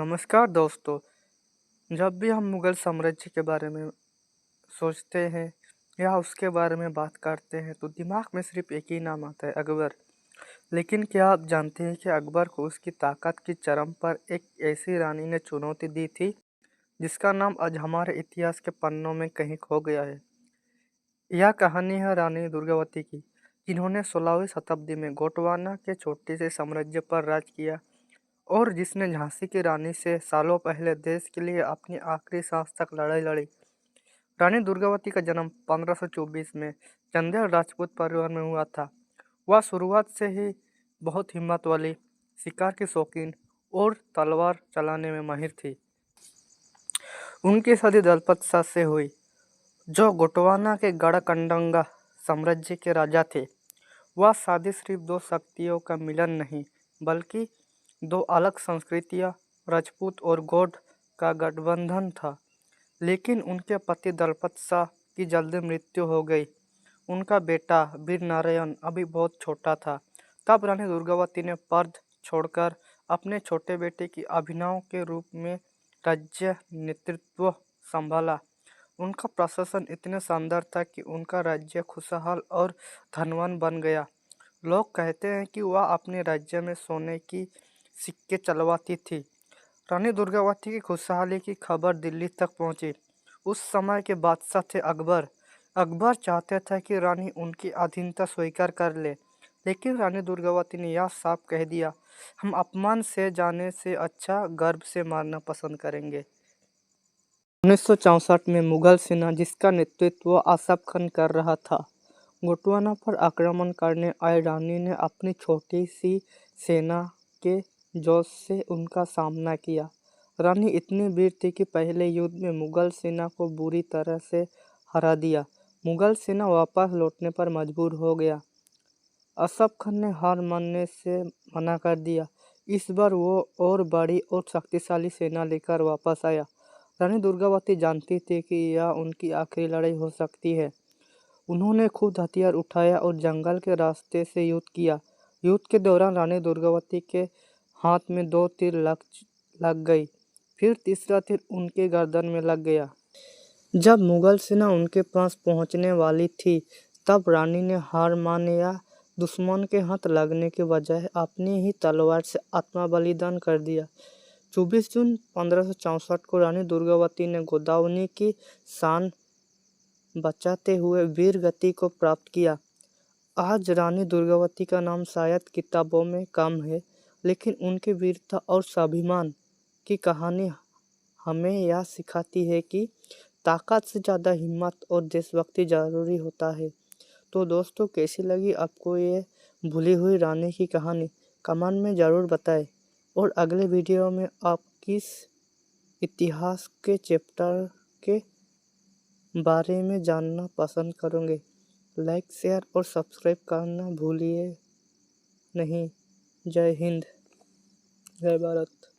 नमस्कार दोस्तों। जब भी हम मुगल साम्राज्य के बारे में सोचते हैं या उसके बारे में बात करते हैं तो दिमाग में सिर्फ एक ही नाम आता है, अकबर। लेकिन क्या आप जानते हैं कि अकबर को उसकी ताकत की चरम पर एक ऐसी रानी ने चुनौती दी थी जिसका नाम आज हमारे इतिहास के पन्नों में कहीं खो गया है। यह कहानी है रानी दुर्गावती की, जिन्होंने 16वीं शताब्दी में गोंडवाना के छोटे से साम्राज्य पर राज किया और जिसने झांसी की रानी से सालों पहले देश के लिए अपनी आखिरी सांस तक लड़ाई लड़ी। रानी दुर्गावती का जन्म 1524 में चंदेल राजपूत परिवार में हुआ था। वह शुरुआत से ही बहुत हिम्मत वाली, शिकार की शौकीन और तलवार चलाने में माहिर थी। उनकी शादी दलपत शाह से हुई, जो गोंडवाना के गढ़कंडंगा साम्राज्य के राजा थे। वह शादी सिर्फ दो शक्तियों का मिलन नहीं, बल्कि दो अलग संस्कृतियां, राजपूत और गौड़ का गठबंधन था। लेकिन उनके पति दलपत शाह की जल्दी मृत्यु हो गई। उनका बेटा वीर नारायण अभी बहुत छोटा था। तब रानी दुर्गावती ने पर्द छोड़कर अपने छोटे बेटे की अभिनव के रूप में राज्य नेतृत्व संभाला। उनका प्रशासन इतना शानदार था कि उनका राज्य खुशहाल और धनवान बन गया। लोग कहते हैं कि वह अपने राज्य में सोने की सिक्के चलवाती थी। रानी दुर्गावती की खुशहाली की खबर दिल्ली तक पहुंची। उस समय के बादशाह थे अकबर। अकबर चाहते थे कि रानी उनकी अधीनता स्वीकार कर ले, लेकिन रानी दुर्गावती ने यह साफ कह दिया, हम अपमान से जाने से अच्छा गर्व से मारना पसंद करेंगे। 1964 में मुगल सेना, जिसका नेतृत्व आसफ खान कर रहा था, गोंडवाना पर आक्रमण करने आई। रानी ने अपनी छोटी सी सेना के जोश से उनका सामना किया। रानी इतनी वीर थी कि पहले युद्ध में मुगल सेना को बुरी तरह से हरा दिया। मुगल सेना वापस लौटने पर मजबूर हो गया। आसफ खान ने हार मानने से मना कर दिया। इस बार वो और बड़ी और शक्तिशाली सेना लेकर वापस आया। रानी दुर्गावती जानती थी कि यह उनकी आखिरी लड़ाई हो सकती है। उन्होंने खुद हथियार उठाया और जंगल के रास्ते से युद्ध किया। युद्ध के दौरान रानी दुर्गावती के हाथ में 2 तीर लग गई। फिर तीसरा तीर उनके गर्दन में लग गया। जब मुगल सेना उनके पास पहुंचने वाली थी, तब रानी ने हार मान या दुश्मन के हाथ लगने के बजाय अपनी ही तलवार से आत्मा बलिदान कर दिया। 24 जून 1564 को रानी दुर्गावती ने गोदावरी की शान बचाते हुए वीर गति को प्राप्त किया। आज रानी दुर्गावती का नाम शायद किताबों में कम है, लेकिन उनकी वीरता और स्वाभिमान की कहानी हमें यह सिखाती है कि ताकत से ज़्यादा हिम्मत और देशभक्ति जरूरी होता है। तो दोस्तों, कैसी लगी आपको ये भूली हुई रानी की कहानी? कमेंट में ज़रूर बताएं। और अगले वीडियो में आप किस इतिहास के चैप्टर के बारे में जानना पसंद करोगे? लाइक, शेयर और सब्सक्राइब करना भूलिए नहीं। जय हिंद, जय भारत।